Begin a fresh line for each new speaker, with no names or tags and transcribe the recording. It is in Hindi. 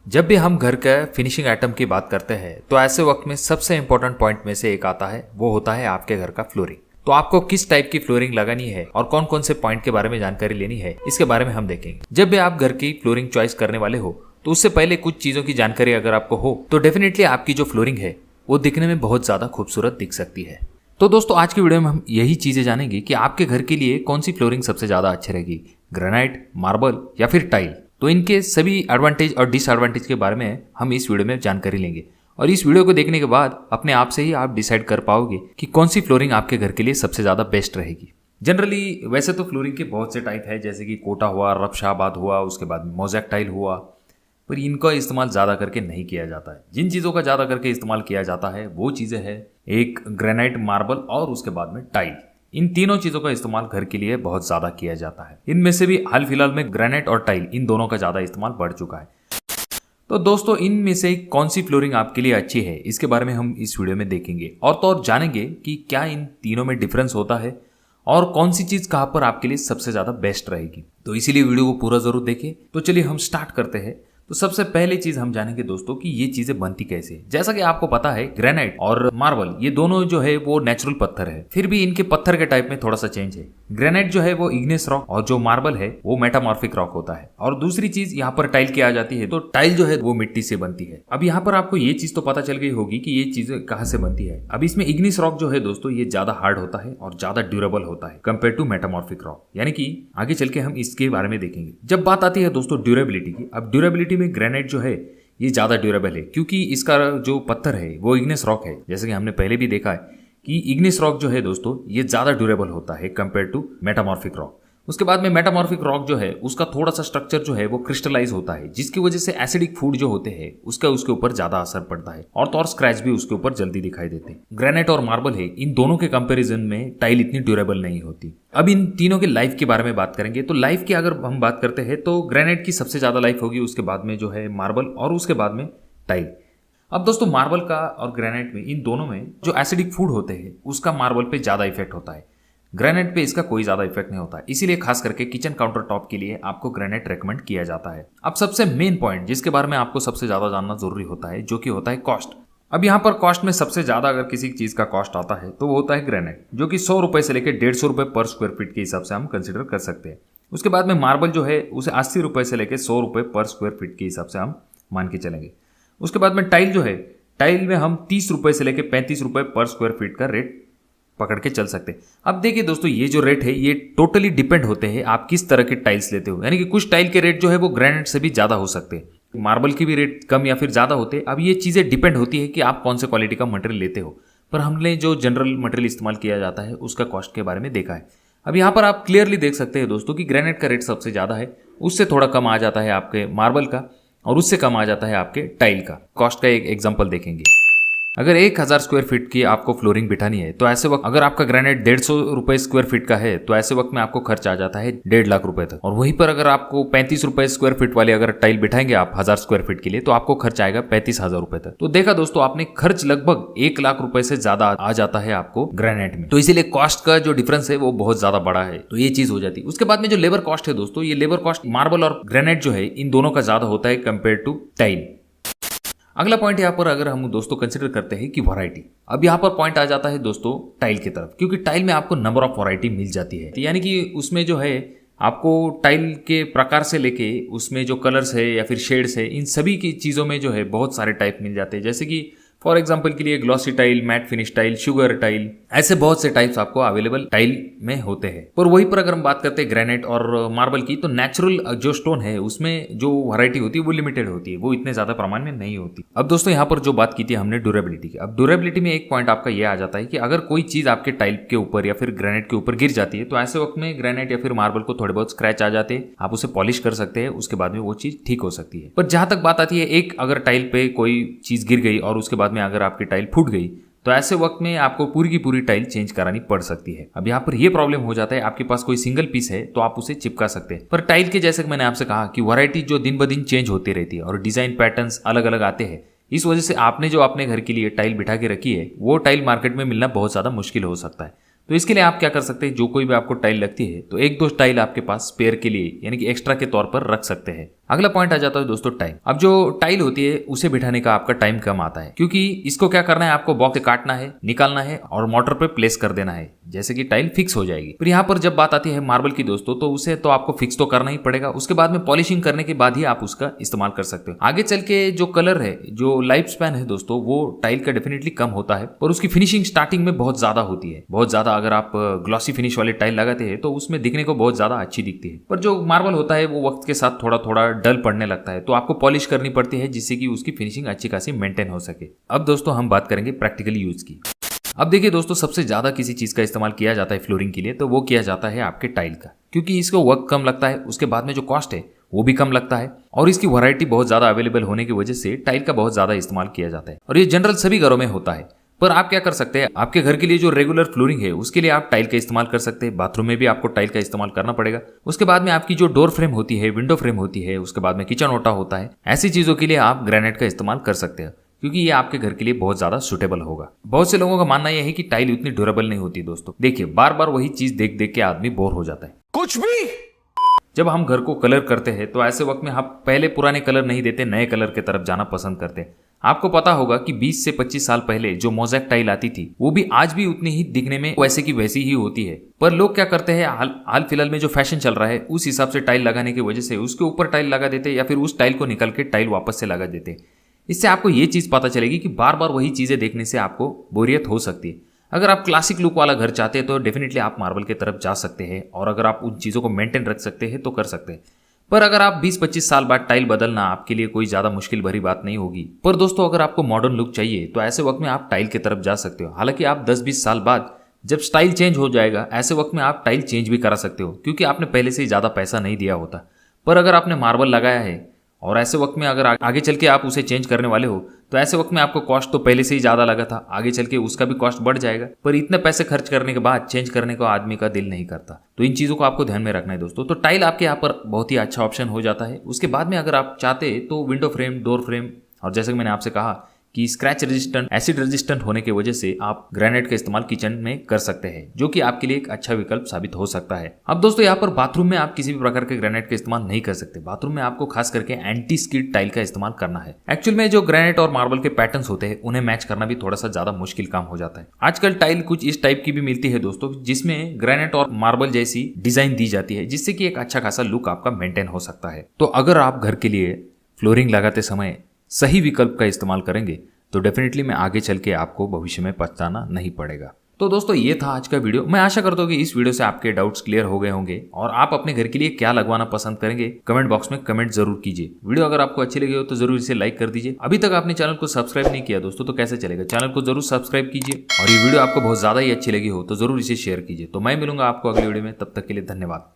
जब भी हम घर का फिनिशिंग आइटम की बात करते हैं तो ऐसे वक्त में सबसे इंपॉर्टेंट पॉइंट में से एक आता है, वो होता है आपके घर का फ्लोरिंग। तो आपको किस टाइप की फ्लोरिंग लगानी है और कौन कौन से पॉइंट के बारे में जानकारी लेनी है, इसके बारे में हम देखेंगे। जब भी आप घर की फ्लोरिंग चॉइस करने वाले हो तो उससे पहले कुछ चीजों की जानकारी अगर आपको हो तो डेफिनेटली आपकी जो फ्लोरिंग है वो दिखने में बहुत ज्यादा खूबसूरत दिख सकती है। तो दोस्तों आज की वीडियो में हम यही चीजें जानेंगे कि आपके घर के लिए कौन सी फ्लोरिंग सबसे ज्यादा अच्छी रहेगी, ग्रेनाइट, मार्बल या फिर टाइल। तो इनके सभी एडवांटेज और डिसएडवांटेज के बारे में हम इस वीडियो में जानकारी लेंगे और इस वीडियो को देखने के बाद अपने आप से ही आप डिसाइड कर पाओगे कि कौन सी फ्लोरिंग आपके घर के लिए सबसे ज्यादा बेस्ट रहेगी। जनरली वैसे तो फ्लोरिंग के बहुत से टाइप है, जैसे कि कोटा हुआ, रफशाबाद हुआ, उसके बाद मोज़ेक टाइल हुआ, पर इनका इस्तेमाल ज़्यादा करके नहीं किया जाता है। जिन चीज़ों का ज़्यादा करके इस्तेमाल किया जाता है वो चीज़ें हैं एक ग्रेनाइट, मार्बल और उसके बाद में टाइल। इन तीनों चीज़ों का इस्तेमाल घर के लिए बहुत ज़्यादा किया जाता है। इनमें से भी हाल फिलहाल में ग्रेनाइट और टाइल इन दोनों का ज़्यादा इस्तेमाल बढ़ चुका है। तो दोस्तों इनमें से कौन सी फ्लोरिंग आपके लिए अच्छी है, इसके बारे में हम इस वीडियो में देखेंगे और तो और जानेंगे कि क्या इन तीनों में डिफरेंस होता है और कौन सी चीज़ कहाँ पर आपके लिए सबसे ज़्यादा बेस्ट रहेगी। तो इसीलिए वीडियो को पूरा ज़रूर देखें। तो चलिए हम स्टार्ट करते हैं। तो सबसे पहले चीज हम जानेंगे दोस्तों कि ये चीजें बनती कैसे। जैसा कि आपको पता है ग्रेनाइट और मार्बल ये दोनों जो है वो नेचुरल पत्थर है, फिर भी इनके पत्थर के टाइप में थोड़ा सा चेंज है। ग्रेनाइट जो है वो इग्नेस रॉक और जो मार्बल है वो मेटामॉर्फिक रॉक होता है। और दूसरी चीज यहाँ पर टाइल की आ जाती है, तो टाइल जो है वो मिट्टी से बनती है। अब यहाँ पर आपको ये चीज तो पता चल गई होगी कि ये चीजें कहाँ से बनती है। अब इसमें इग्नेस रॉक जो है दोस्तों ये ज्यादा हार्ड होता है और ज्यादा ड्यूरेबल होता है कंपेयर टू मेटामॉर्फिक रॉक, यानी कि आगे चल के हम इसके बारे में देखेंगे। जब बात आती है दोस्तों ड्यूरेबिलिटी की, अब ड्यूरेबिलिटी में ग्रेनाइट जो है ये ज्यादा ड्यूरेबल है क्योंकि इसका जो पत्थर है वो इग्नेस रॉक है। जैसे कि हमने पहले भी देखा है कि इग्नेस रॉक जो है दोस्तों ये ज्यादा ड्यूरेबल होता है कंपेयर टू मेटामॉर्फिक रॉक। उसके बाद में मेटामॉर्फिक रॉक जो है उसका थोड़ा सा स्ट्रक्चर जो है वो क्रिस्टलाइज होता है, जिसकी वजह से एसिडिक फूड जो होते हैं उसका उसके ऊपर ज्यादा असर पड़ता है और तो और स्क्रैच भी उसके ऊपर जल्दी दिखाई देते हैं। ग्रेनाइट और मार्बल है, इन दोनों के कंपैरिजन में टाइल इतनी ड्यूरेबल नहीं होती। अब इन तीनों के लाइफ के बारे में बात करेंगे। तो लाइफ की अगर हम बात करते हैं तो ग्रेनाइट की सबसे ज्यादा लाइफ होगी, उसके बाद में जो है मार्बल और उसके बाद में टाइल। अब दोस्तों मार्बल का और ग्रेनाइट में, इन दोनों में जो एसिडिक फूड होते हैं उसका मार्बल पे ज्यादा इफेक्ट होता है, ग्रेनाइट पे इसका कोई ज्यादा इफेक्ट नहीं होता है। इसीलिए खास करके किचन काउंटर टॉप के लिए आपको ग्रेनाइट रेकमेंड किया जाता है। अब सबसे मेन पॉइंट जिसके बारे में आपको सबसे ज्यादा जानना जरूरी होता है, जो कि होता है कॉस्ट। अब यहाँ पर कॉस्ट में सबसे ज्यादा अगर किसी चीज का कॉस्ट आता है तो वो होता है ग्रेनाइट, जो कि 100 रुपए से लेकर 150 रुपए पर स्क्वायर फीट के हिसाब से हम कंसिडर कर सकते हैं। उसके बाद में मार्बल जो है उसे 80 रुपए से लेकर 100 रुपए पर स्क्वायर फीट के हिसाब से हम मान के चलेंगे। उसके बाद में टाइल जो है, टाइल में हम 30 रुपए से लेकर 35 रुपए पर स्क्वायर फीट का रेट पकड़ के चल सकते हैं। अब देखिए दोस्तों ये जो रेट है ये टोटली डिपेंड होते हैं आप किस तरह के टाइल्स लेते हो, यानी कि कुछ टाइल के रेट जो है वो ग्रेनाइट से भी ज्यादा हो सकते हैं, मार्बल की भी रेट कम या फिर ज्यादा होते हैं। अब ये चीजें डिपेंड होती है कि आप कौन से क्वालिटी का मटेरियल लेते हो, पर हमने जो जनरल मटेरियल इस्तेमाल किया जाता है उसका कॉस्ट के बारे में देखा है। अब यहाँ पर आप क्लियरली देख सकते हैं दोस्तों कि ग्रेनाइट का रेट सबसे ज्यादा है, उससे थोड़ा कम आ जाता है आपके मार्बल का और उससे कम आ जाता है आपके टाइल का। कॉस्ट का एक एग्जांपल देखेंगे। अगर 1000 स्क्वायर फीट की आपको फ्लोरिंग बिठानी है तो ऐसे वक्त अगर आपका ग्रेनाइट 150 रुपए स्क्वायर फीट का है तो ऐसे वक्त में आपको खर्च आ जाता है 1.5 लाख रुपए तक। और वहीं पर अगर आपको 35 रुपए स्क्वायर फीट वाली अगर टाइल बिठाएंगे आप 1000 स्क्वायर फीट के लिए तो आपको खर्च आएगा 35,000 रुपए तक। तो देखा दोस्तों आपने, खर्च लगभग 1 लाख रुपए से ज्यादा आ जाता है आपको ग्रेनाइट में। तो इसीलिए कॉस्ट का जो डिफरेंस है वो बहुत ज्यादा बड़ा है, तो ये चीज हो जाती है। उसके बाद में जो लेबर कॉस्ट है दोस्तों, ये लेबर कॉस्ट मार्बल और ग्रेनाइट जो है इन दोनों का ज्यादा होता है कंपेयर टू टाइल। अगला पॉइंट यहाँ पर अगर हम दोस्तों कंसिडर करते हैं कि वैरायटी। अब यहाँ पर पॉइंट आ जाता है दोस्तों टाइल की तरफ, क्योंकि टाइल में आपको नंबर ऑफ वैरायटी मिल जाती है, यानी कि उसमें जो है आपको टाइल के प्रकार से लेके उसमें जो कलर्स है या फिर शेड्स है, इन सभी की चीज़ों में जो है बहुत सारे टाइप मिल जाते हैं। जैसे कि फॉर एग्जाम्पल के लिए glossy tile, matte finish tile, sugar tile, ऐसे बहुत से टाइप्स आपको अवेलेबल टाइल में होते हैं। पर वहीं पर अगर हम बात करते हैं ग्रेनाइट और मार्बल की, तो नेचुरल जो स्टोन है उसमें जो वैरायटी होती है वो लिमिटेड होती है, वो इतने ज्यादा प्रमाण में नहीं होती। अब दोस्तों यहाँ पर जो बात की थी हमने ड्यूरेबिलिटी की, अब ड्यूरेबिलिटी में एक पॉइंट आपका ये आ जाता है कि अगर कोई चीज आपके टाइल के ऊपर या फिर ग्रेनाइट के ऊपर गिर जाती है तो ऐसे वक्त में ग्रेनाइट या फिर मार्बल को थोड़े बहुत स्क्रैच आ जाते हैं, आप उसे पॉलिश कर सकते हैं, उसके बाद में वो चीज ठीक हो सकती है। पर जहां तक बात आती है एक अगर टाइल पे कोई चीज गिर गई और उसके बाद में अगर आपकी टाइल फूट गई तो ऐसे वक्त में आपको पूरी की पूरी टाइल चेंज करानी पड़ सकती है। अब यहाँ पर ये प्रॉब्लम हो जाता है, आपके पास कोई सिंगल पीस है तो आप उसे चिपका सकते हैं, पर टाइल के जैसे मैंने आपसे कहा कि वैरायटी जो दिन ब दिन चेंज होती रहती है और डिजाइन पैटर्न्स अलग अलग आते हैं, इस वजह से आपने जो अपने घर के लिए टाइल बिठा के रखी है वो टाइल मार्केट में मिलना बहुत ज्यादा मुश्किल हो सकता है। तो इसके लिए आप क्या कर सकते हैं, जो कोई भी आपको टाइल लगती है तो एक दो टाइल आपके पास स्पेयर के लिए यानी कि एक्स्ट्रा के तौर पर रख सकते हैं। अगला पॉइंट आ जाता है दोस्तों टाइम। अब जो टाइल होती है उसे बिठाने का आपका टाइम कम आता है, क्योंकि इसको क्या करना है, आपको बॉक्स से काटना है, निकालना है और मोटर पे प्लेस कर देना है, जैसे कि टाइल फिक्स हो जाएगी। फिर यहाँ पर जब बात आती है मार्बल की दोस्तों, तो उसे तो आपको फिक्स तो करना ही पड़ेगा, उसके बाद में पॉलिशिंग करने के बाद ही आप उसका इस्तेमाल कर सकते हो। आगे चल के जो कलर है, जो लाइफ स्पैन है दोस्तों, वो टाइल का डेफिनेटली कम होता है, और उसकी फिनिशिंग स्टार्टिंग में बहुत ज्यादा होती है, बहुत ज्यादा। अगर आप ग्लॉसी फिनिश वाले टाइल लगाते हैं तो उसमें दिखने को बहुत ज्यादा अच्छी दिखती है, पर जो मार्बल होता है वो वक्त के साथ थोड़ा थोड़ा डल पड़ने लगता है, तो आपको पॉलिश करनी पड़ती है जिससे कि उसकी फिनिशिंग अच्छी खासी मेंटेन हो सके। अब दोस्तों हम बात करेंगे प्रैक्टिकली यूज की। अब देखिए दोस्तों, सबसे ज्यादा किसी चीज का इस्तेमाल किया जाता है फ्लोरिंग के लिए, तो वो किया जाता है आपके टाइल का, क्योंकि इसको वर्क कम लगता है, उसके बाद में जो कॉस्ट है वो भी कम लगता है, और इसकी वैरायटी बहुत ज्यादा अवेलेबल होने की वजह से टाइल का बहुत ज्यादा इस्तेमाल किया जाता है, और ये जनरल सभी घरों में होता है। पर आप क्या कर सकते हैं, आपके घर के लिए जो रेगुलर फ्लोरिंग है उसके लिए आप टाइल का इस्तेमाल कर सकते हैं। बाथरूम में भी आपको टाइल का इस्तेमाल करना पड़ेगा। उसके बाद में आपकी जो डोर फ्रेम होती है, विंडो फ्रेम होती है, उसके बाद में किचन ओटा होता है, ऐसी चीजों के लिए आप ग्रेनाइट का इस्तेमाल कर सकते हैं, क्योंकि ये आपके घर के लिए बहुत ज्यादा सुटेबल होगा। बहुत से लोगों का मानना यह है कि टाइल उतनी ड्यूरेबल नहीं होती दोस्तों। देखिए, बार बार वही चीज देख देख के आदमी बोर हो जाता है।
कुछ भी
जब हम घर को कलर करते हैं तो ऐसे वक्त में हम पहले पुराने कलर नहीं देते, नए कलर की तरफ जाना पसंद करते हैं। आपको पता होगा कि 20 से 25 साल पहले जो मोज़ेक टाइल आती थी वो भी आज भी उतनी ही दिखने में वैसे की वैसी ही होती है, पर लोग क्या करते हैं, हाल फिलहाल में जो फैशन चल रहा है उस हिसाब से टाइल लगाने की वजह से उसके ऊपर टाइल लगा देते, या फिर उस टाइल को निकल के टाइल वापस से लगा देते। इससे आपको ये चीज पता चलेगी कि बार बार वही चीजें देखने से आपको बोरियत हो सकती है। अगर आप क्लासिक लुक वाला घर चाहते हैं तो डेफिनेटली आप मार्बल की तरफ जा सकते हैं, और अगर आप उन चीज़ों को मेंटेन रख सकते हैं तो कर सकते हैं। पर अगर आप 20-25 साल बाद टाइल बदलना आपके लिए कोई ज़्यादा मुश्किल भरी बात नहीं होगी। पर दोस्तों, अगर आपको मॉडर्न लुक चाहिए तो ऐसे वक्त में आप टाइल की तरफ जा सकते हो। हालांकि आप 10-20 साल बाद जब स्टाइल चेंज हो जाएगा, ऐसे वक्त में आप टाइल चेंज भी करा सकते हो, क्योंकि आपने पहले से ही ज़्यादा पैसा नहीं दिया होता। पर अगर आपने मार्बल लगाया है और ऐसे वक्त में अगर आगे चल के आप उसे चेंज करने वाले हो, तो ऐसे वक्त में आपको कॉस्ट तो पहले से ही ज़्यादा लगा था, आगे चल के उसका भी कॉस्ट बढ़ जाएगा। पर इतने पैसे खर्च करने के बाद चेंज करने को आदमी का दिल नहीं करता। तो इन चीज़ों को आपको ध्यान में रखना है दोस्तों। तो टाइल आपके यहाँ पर बहुत ही अच्छा ऑप्शन हो जाता है। उसके बाद में अगर आप चाहते तो विंडो फ्रेम, डोर फ्रेम, और जैसे कि मैंने आपसे कहा कि स्क्रैच रेजिस्टेंट, एसिड रेजिस्टेंट होने की वजह से आप ग्रेनाइट का इस्तेमाल किचन में कर सकते हैं, जो कि आपके लिए एक अच्छा विकल्प साबित हो सकता है। अब दोस्तों, यहाँ पर बाथरूम में आप किसी भी प्रकार के ग्रेनाइट का इस्तेमाल नहीं कर सकते। बाथरूम में आपको खास करके एंटी स्किड टाइल का इस्तेमाल करना है। एक्चुअल में जो ग्रेनाइट और मार्बल के पैटर्न्स होते हैं उन्हें मैच करना भी थोड़ा सा ज्यादा मुश्किल काम हो जाता है। आजकल टाइल कुछ इस टाइप की भी मिलती है दोस्तों, जिसमें ग्रेनाइट और मार्बल जैसी डिजाइन दी जाती है, जिससे कि एक अच्छा खासा लुक आपका मेंटेन हो सकता है। तो अगर आप घर के लिए फ्लोरिंग लगाते समय सही विकल्प का इस्तेमाल करेंगे तो डेफिनेटली में आगे चल के आपको भविष्य में पछताना नहीं पड़ेगा। तो दोस्तों, ये था आज का वीडियो। मैं आशा करता हूँ कि इस वीडियो से आपके डाउट्स क्लियर हो गए होंगे, और आप अपने घर के लिए क्या लगवाना पसंद करेंगे कमेंट बॉक्स में कमेंट जरूर कीजिए। वीडियो अगर आपको अच्छी लगी हो तो जरूर इसे लाइक कर दीजिए। अभी तक आपने चैनल को सब्सक्राइब नहीं किया दोस्तों तो कैसे चलेगा, चैनल को जरूर सब्सक्राइब कीजिए, और ये वीडियो आपको बहुत ज्यादा ही अच्छी लगी हो तो जरूर इसे शेयर कीजिए। तो मैं मिलूंगा आपको अगली वीडियो में, तब तक के लिए धन्यवाद।